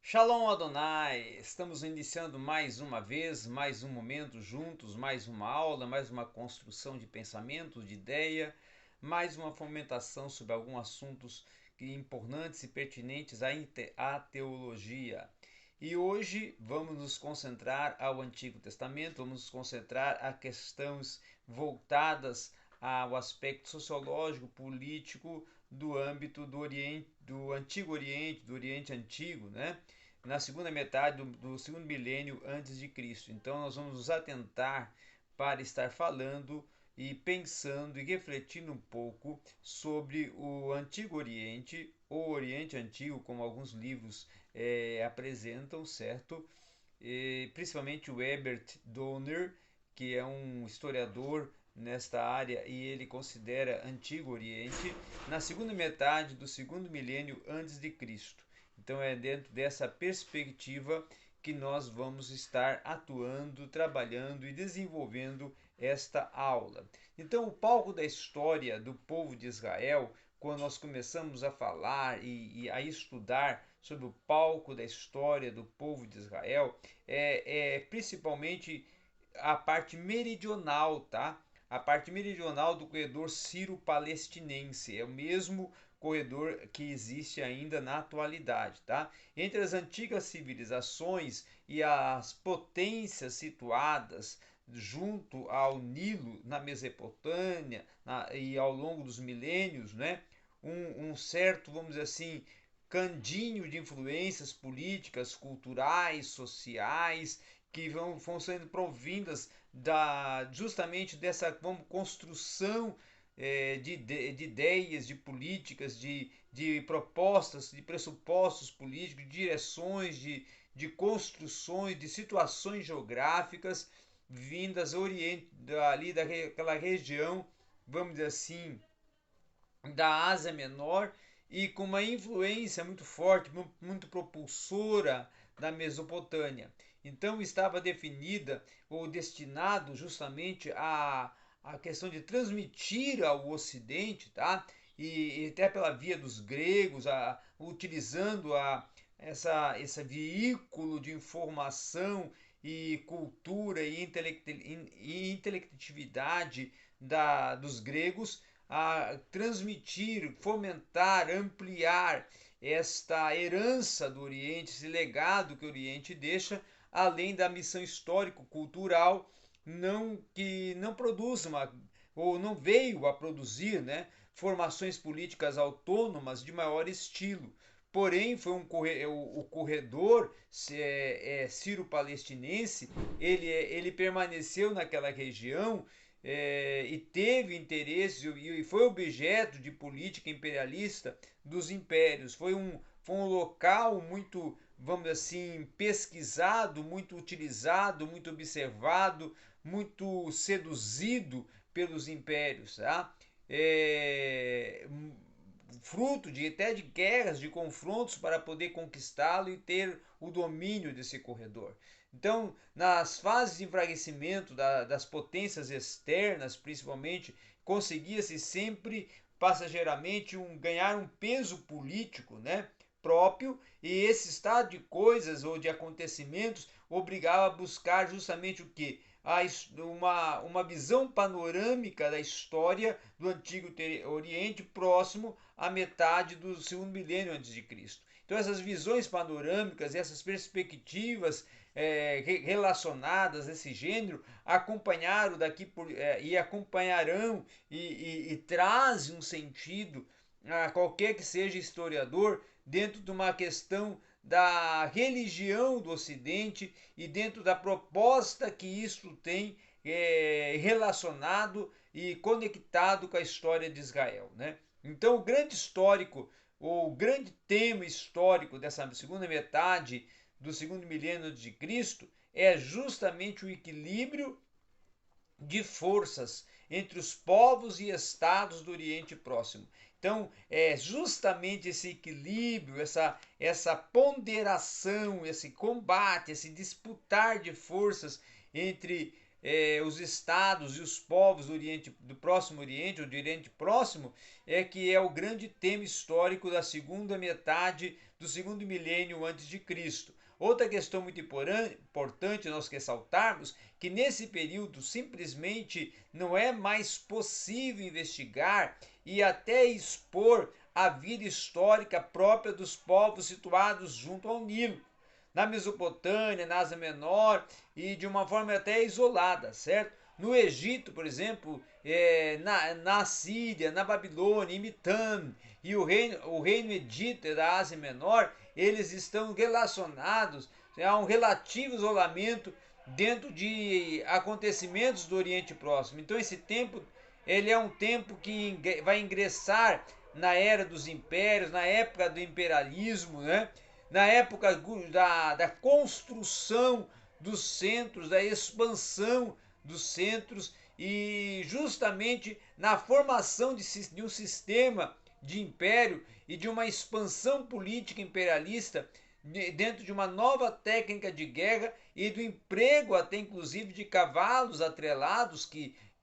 Shalom Adonai! Estamos iniciando mais uma vez, mais um momento juntos, mais uma aula, mais uma construção de pensamento, de ideia, mais uma fomentação sobre alguns assuntos importantes e pertinentes à teologia. E hoje vamos nos concentrar ao Antigo Testamento, vamos nos concentrar a questões voltadas ao aspecto sociológico, político do âmbito do Oriente, do Antigo Oriente, do Oriente Antigo, né? Na segunda metade do segundo milênio antes de Cristo. Então nós vamos nos atentar para estar falando e pensando e refletindo um pouco sobre o Antigo Oriente, ou Oriente Antigo, como alguns livros apresentam, certo? Principalmente o Herbert Donner, que é um historiador nesta área e ele considera Antigo Oriente, na segunda metade do segundo milênio antes de Cristo. Então é dentro dessa perspectiva que nós vamos estar atuando, trabalhando e desenvolvendo esta aula. Então, o palco da história do povo de Israel, quando nós começamos a falar e a estudar sobre o palco da história do povo de Israel, é principalmente a parte meridional, tá? A parte meridional do corredor sírio-palestinense. É o mesmo corredor que existe ainda na atualidade, tá? Entre as antigas civilizações e as potências situadas junto ao Nilo, na Mesopotâmia, e ao longo dos milênios, né? Um certo, vamos dizer assim, candinho de influências políticas, culturais, sociais, que vão sendo provindas justamente dessa construção de ideias, de políticas, de propostas, de pressupostos políticos, de direções, de construções, de situações geográficas vindas ali daquela região, vamos dizer assim, da Ásia Menor e com uma influência muito forte, muito propulsora da Mesopotâmia. Então estava definida ou destinado justamente a questão de transmitir ao Ocidente, tá? E até pela via dos gregos, utilizando esse veículo de informação e cultura e intelectividade dos gregos, a transmitir, fomentar, ampliar esta herança do Oriente, esse legado que o Oriente deixa, além da missão histórico-cultural que não produz ou não veio a produzir, né, formações políticas autônomas de maior estilo. Porém, foi o corredor sírio-palestinense, ele permaneceu naquela região e teve interesse e foi objeto de política imperialista dos impérios. Foi um local muito, vamos assim, pesquisado, muito utilizado, muito observado, muito seduzido pelos impérios, tá? É, fruto até de guerras, de confrontos para poder conquistá-lo e ter o domínio desse corredor. Então, nas fases de enfraquecimento das potências externas, principalmente, conseguia-se sempre passageiramente ganhar um peso político, né, próprio, e esse estado de coisas ou de acontecimentos obrigava a buscar justamente o que? Uma visão panorâmica da história do Antigo Oriente próximo à metade do segundo milênio antes de Cristo. Então essas visões panorâmicas, essas perspectivas relacionadas a esse gênero acompanharam e acompanharão e trazem um sentido a qualquer que seja historiador dentro de uma questão da religião do Ocidente e dentro da proposta que isso tem relacionado e conectado com a história de Israel, né? Então, o grande histórico, ou o grande tema histórico dessa segunda metade do segundo milênio de Cristo é justamente o equilíbrio de forças entre os povos e estados do Oriente Próximo. Então, é justamente esse equilíbrio, essa ponderação, esse combate, esse disputar de forças entre os estados e os povos do Próximo Oriente, ou do Oriente Próximo, que é o grande tema histórico da segunda metade do segundo milênio antes de Cristo. Outra questão muito importante nós ressaltarmos que nesse período simplesmente não é mais possível investigar e até expor a vida histórica própria dos povos situados junto ao Nilo, na Mesopotâmia, na Ásia Menor e de uma forma até isolada, certo? No Egito, por exemplo, na Síria, na Babilônia, em Mitam e o reino Edita da Ásia Menor, eles estão relacionados a um relativo isolamento dentro de acontecimentos do Oriente Próximo. Então esse tempo ele é um tempo que vai ingressar na era dos impérios, na época do imperialismo, né? Na época da construção dos centros, da expansão dos centros e justamente na formação de um sistema de império e de uma expansão política imperialista dentro de uma nova técnica de guerra e do emprego até inclusive de cavalos atrelados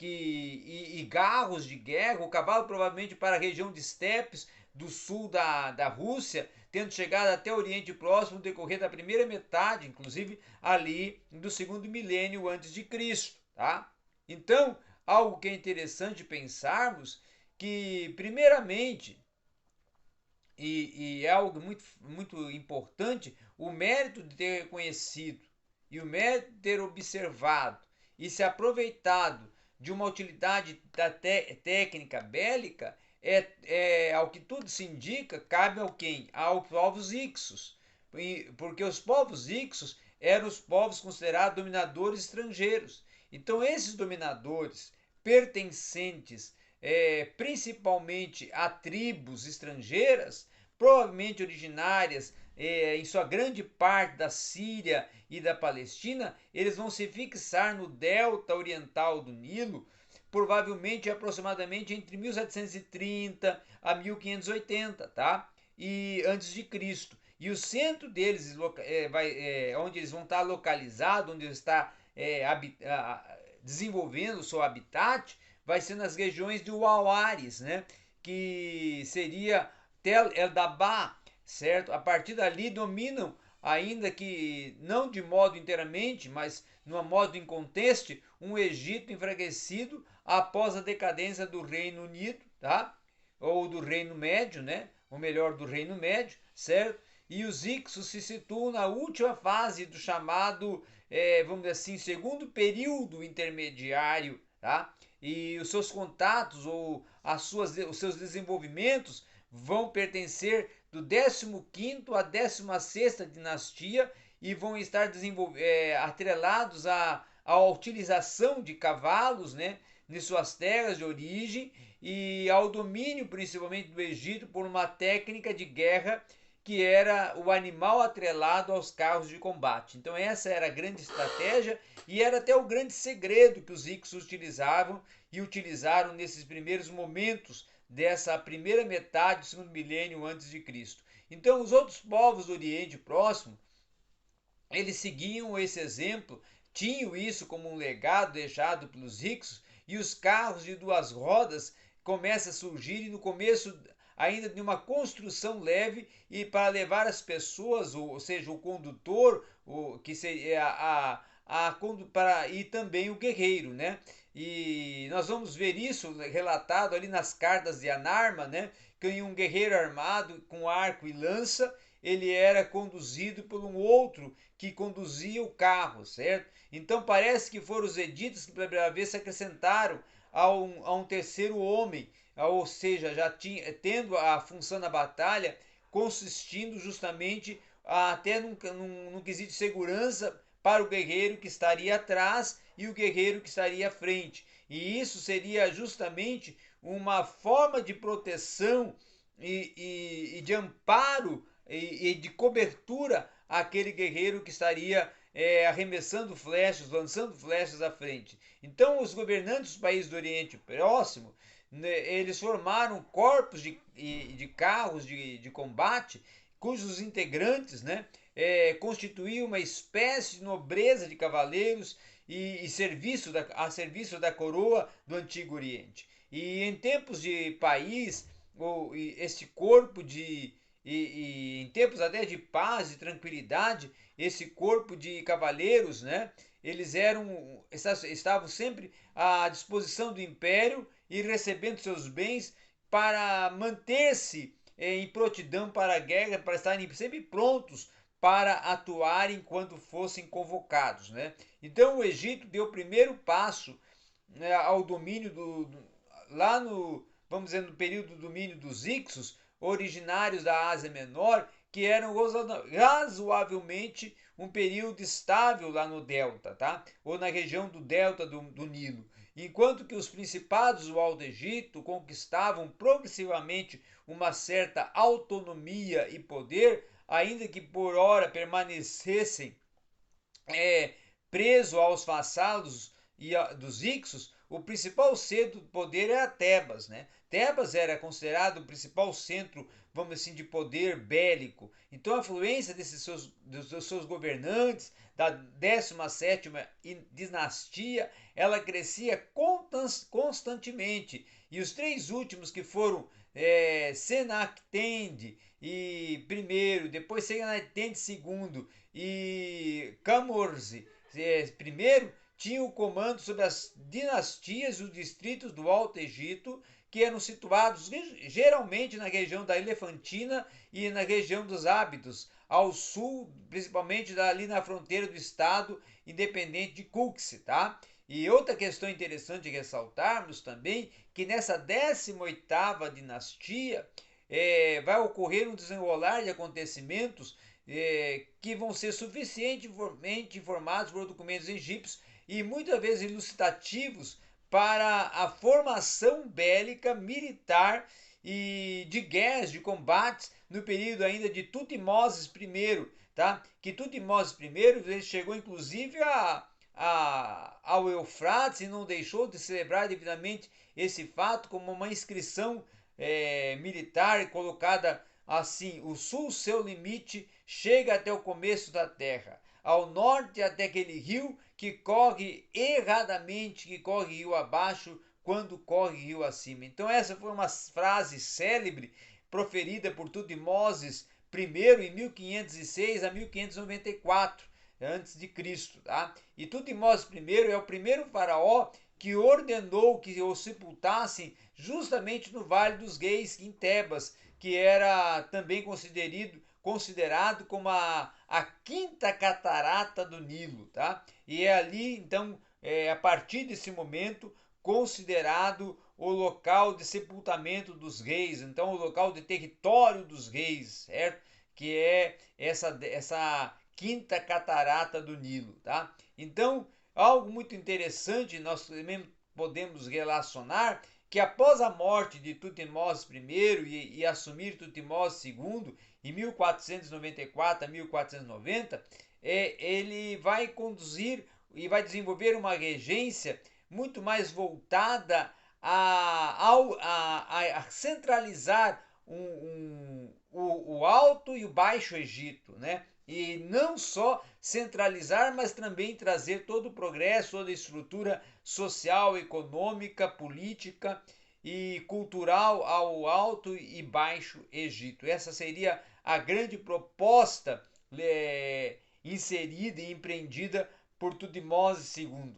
e garros de guerra, o cavalo provavelmente para a região de estepes do sul da Rússia, tendo chegado até o Oriente Próximo no decorrer da primeira metade, inclusive ali do segundo milênio antes de Cristo, tá? Então, algo que é interessante pensarmos que, primeiramente, e é algo muito importante, o mérito de ter reconhecido e o mérito de ter observado e se aproveitado de uma utilidade da técnica bélica ao que tudo se indica, cabe ao quem? Aos povos ixos, porque os povos ixos eram os povos considerados dominadores estrangeiros. Então esses dominadores pertencentes principalmente a tribos estrangeiras, provavelmente originárias em sua grande parte da Síria e da Palestina, eles vão se fixar no delta oriental do Nilo, provavelmente aproximadamente entre 1730 a 1580, tá? E antes de Cristo. E o centro deles, onde eles vão estar localizados, onde está desenvolvendo o seu habitat, vai ser nas regiões de Uauares, né? Que seria Tel el-Dabá, certo? A partir dali dominam, ainda que não de modo inteiramente, mas numa modo inconteste, um Egito enfraquecido após a decadência do Reino Unido, tá? Ou do Reino Médio, né? Ou melhor, do Reino Médio, certo? E os Ixos se situam na última fase do chamado, vamos dizer assim, segundo período intermediário, tá? E os seus contatos ou os seus desenvolvimentos vão pertencer do 15º à 16ª dinastia e vão estar atrelados à utilização de cavalos, né, de suas terras de origem e ao domínio principalmente do Egito por uma técnica de guerra que era o animal atrelado aos carros de combate. Então essa era a grande estratégia e era até o grande segredo que os Ixos utilizavam e utilizaram nesses primeiros momentos dessa primeira metade do segundo milênio antes de Cristo. Então os outros povos do Oriente Próximo, eles seguiam esse exemplo, tinham isso como um legado deixado pelos Ixos e os carros de duas rodas começam a surgir no começo ainda de uma construção leve e para levar as pessoas, ou seja, o condutor, que seria e também o guerreiro, né? E nós vamos ver isso relatado ali nas cartas de Anarma, né? Que um guerreiro armado com arco e lança, ele era conduzido por um outro que conduzia o carro, certo? Então parece que foram os editas que pela primeira vez se acrescentaram a um terceiro homem, ou seja, já tendo a função na batalha, consistindo justamente até num quesito de segurança para o guerreiro que estaria atrás e o guerreiro que estaria à frente. E isso seria justamente uma forma de proteção e de amparo e de cobertura àquele guerreiro que estaria arremessando flechas, lançando flechas à frente. Então, os governantes dos países do Oriente Próximo, né, eles formaram corpos de carros de combate, cujos integrantes, né, constituíam uma espécie de nobreza de cavaleiros e a serviço da coroa do Antigo Oriente. E em tempos de país, este corpo em tempos até de paz e tranquilidade, esse corpo de cavaleiros, né? Eles estavam sempre à disposição do império e recebendo seus bens para manter-se em prontidão para a guerra, para estarem sempre prontos para atuarem quando fossem convocados, né? Então o Egito deu o primeiro passo, né, ao domínio lá no, vamos dizer, no período do domínio dos Ixos, originários da Ásia Menor, que eram razoavelmente um período estável lá no delta, tá? Ou na região do delta do Nilo. Enquanto que os principados do Alto Egito conquistavam progressivamente uma certa autonomia e poder, ainda que por ora permanecessem preso aos vassalos dos Ixos, o principal centro do poder era Tebas, né? Tebas era considerado o principal centro, vamos assim, de poder bélico. Então a influência dos seus governantes, da 17ª dinastia, ela crescia constantemente. E os três últimos, que foram Senactende e primeiro, depois Senactende II e Camorze primeiro, tinha o comando sobre as dinastias e os distritos do Alto Egito, que eram situados geralmente na região da Elefantina e na região dos Ábidos, ao sul, principalmente ali na fronteira do estado independente de Kuxi, tá? E outra questão interessante de ressaltarmos também, que nessa 18ª dinastia vai ocorrer um desenrolar de acontecimentos que vão ser suficientemente informados por documentos egípcios e muitas vezes elucidativos para a formação bélica militar e de guerras, de combates no período ainda de Tutmoses I, tá? Que Tutmoses I ele chegou inclusive ao Eufrates e não deixou de celebrar devidamente esse fato como uma inscrição militar colocada assim: o sul, seu limite, chega até o começo da terra, ao norte até aquele rio que corre erradamente, que corre rio abaixo quando corre rio acima. Então essa foi uma frase célebre proferida por Tutmoses I em 1506 a 1594 antes de Cristo, tá? E Tutmoses I é o primeiro faraó que ordenou que o sepultassem justamente no Vale dos Reis, em Tebas, que era também considerado como a quinta catarata do Nilo, tá? E é ali, então, a partir desse momento, considerado o local de sepultamento dos reis, então o local de território dos reis, certo? Que é essa quinta catarata do Nilo, tá? Então, algo muito interessante nós também podemos relacionar que após a morte de Tutmoses I e assumir Tutmoses II em 1494 a 1490, ele vai conduzir e vai desenvolver uma regência muito mais voltada a centralizar o Alto e o Baixo Egito, né? E não só centralizar, mas também trazer todo o progresso, toda a estrutura social, econômica, política e cultural ao Alto e Baixo Egito. Essa seria a grande proposta inserida e empreendida por Tutmoses II.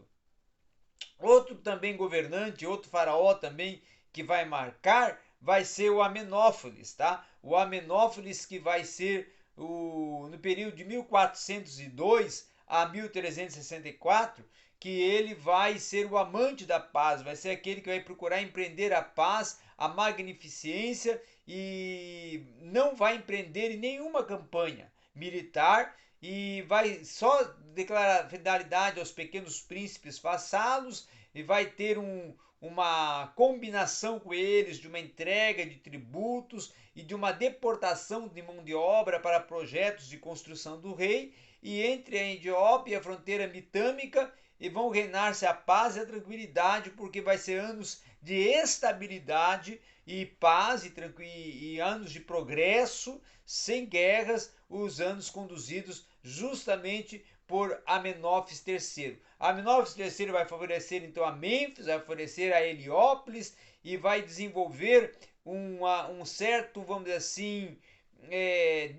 Outro também governante, outro faraó também que vai marcar, vai ser o Amenófeles, tá? O Amenófeles, que vai ser no período de 1402 a 1364, que ele vai ser o amante da paz, vai ser aquele que vai procurar empreender a paz, a magnificência, e não vai empreender em nenhuma campanha militar e vai só declarar fidelidade aos pequenos príncipes vassalos e vai ter uma combinação com eles de uma entrega de tributos e de uma deportação de mão de obra para projetos de construção do rei, e entre a Etiópia e a fronteira mitâmica e vão reinar-se a paz e a tranquilidade, porque vai ser anos de estabilidade e paz e anos de progresso, sem guerras, os anos conduzidos justamente por Amenófis III. Amenófis III vai favorecer então a Mênfis, vai favorecer a Heliópolis e vai desenvolver um certo, vamos dizer assim,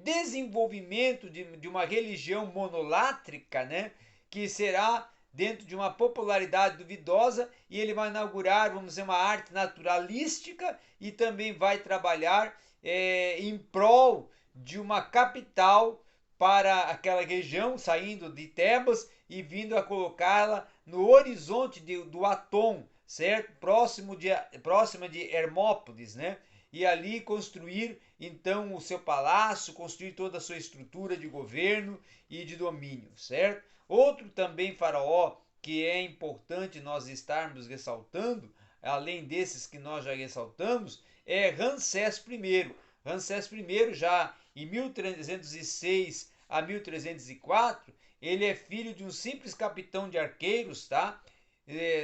desenvolvimento de uma religião monolátrica, né, que será dentro de uma popularidade duvidosa, e ele vai inaugurar, vamos dizer, uma arte naturalística e também vai trabalhar em prol de uma capital para aquela região, saindo de Tebas e vindo a colocá-la no horizonte do Atom, certo? Próxima de Hermópolis, né? E ali construir então o seu palácio, construir toda a sua estrutura de governo e de domínio, certo? Outro também faraó que é importante nós estarmos ressaltando, além desses que nós já ressaltamos, é Ramsés I. Ramsés I, já em 1306 a 1304, ele é filho de um simples capitão de arqueiros, tá?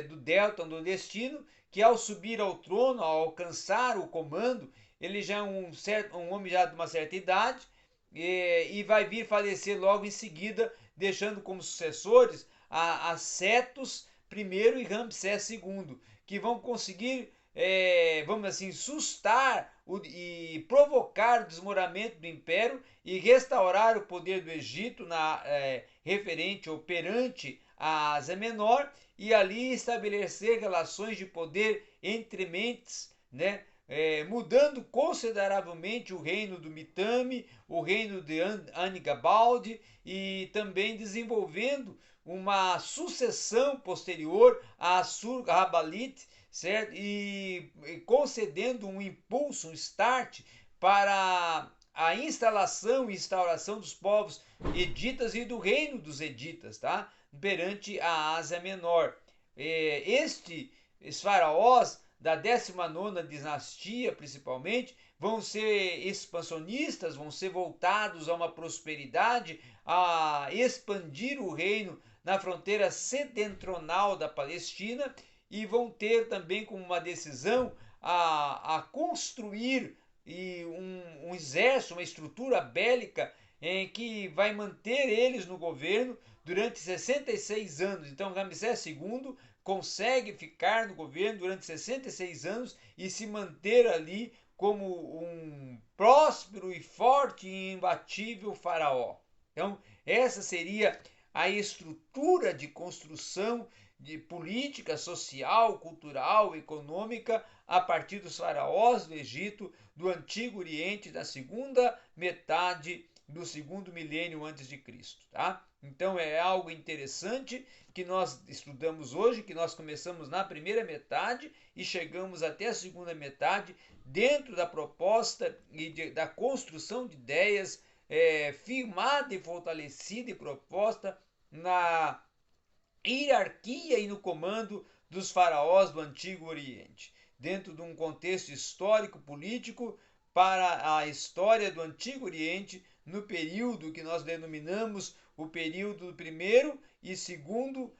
Do delta nordestino, que ao subir ao trono, ao alcançar o comando, ele já é um homem já de uma certa idade, e vai vir falecer logo em seguida, deixando como sucessores a Setos I e Ramsés II, que vão conseguir, vamos assim, sustar e provocar o desmoronamento do império e restaurar o poder do Egito referente ou perante a Ásia Menor, e ali estabelecer relações de poder entre mentes, né? Mudando consideravelmente o reino do Mitanni, o reino de Anigabaldi, e também desenvolvendo uma sucessão posterior a Assur-Rabalite, certo? E concedendo um impulso, um start para a instalação e instauração dos povos editas e do reino dos editas, tá? Perante a Ásia Menor. Estes faraós da 19ª dinastia, principalmente, vão ser expansionistas, vão ser voltados a uma prosperidade, a expandir o reino na fronteira setentrional da Palestina, e vão ter também como uma decisão a construir um exército, uma estrutura bélica em que vai manter eles no governo durante 66 anos. Então, Ramsés II consegue ficar no governo durante 66 anos e se manter ali como um próspero e forte e imbatível faraó. Então, essa seria a estrutura de construção de política social, cultural, econômica a partir dos faraós do Egito, do Antigo Oriente, da segunda metade do segundo milênio antes de Cristo, tá? Então é algo interessante que nós estudamos hoje, que nós começamos na primeira metade e chegamos até a segunda metade dentro da proposta e da construção de ideias firmada e fortalecida e proposta na hierarquia e no comando dos faraós do Antigo Oriente, dentro de um contexto histórico-político para a história do Antigo Oriente no período que nós denominamos o período do primeiro e segundo,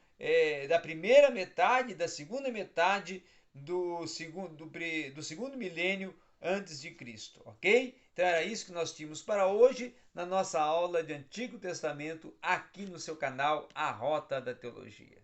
da primeira metade e da segunda metade do segundo milênio antes de Cristo, ok? Então era isso que nós tínhamos para hoje na nossa aula de Antigo Testamento aqui no seu canal A Rota da Teologia.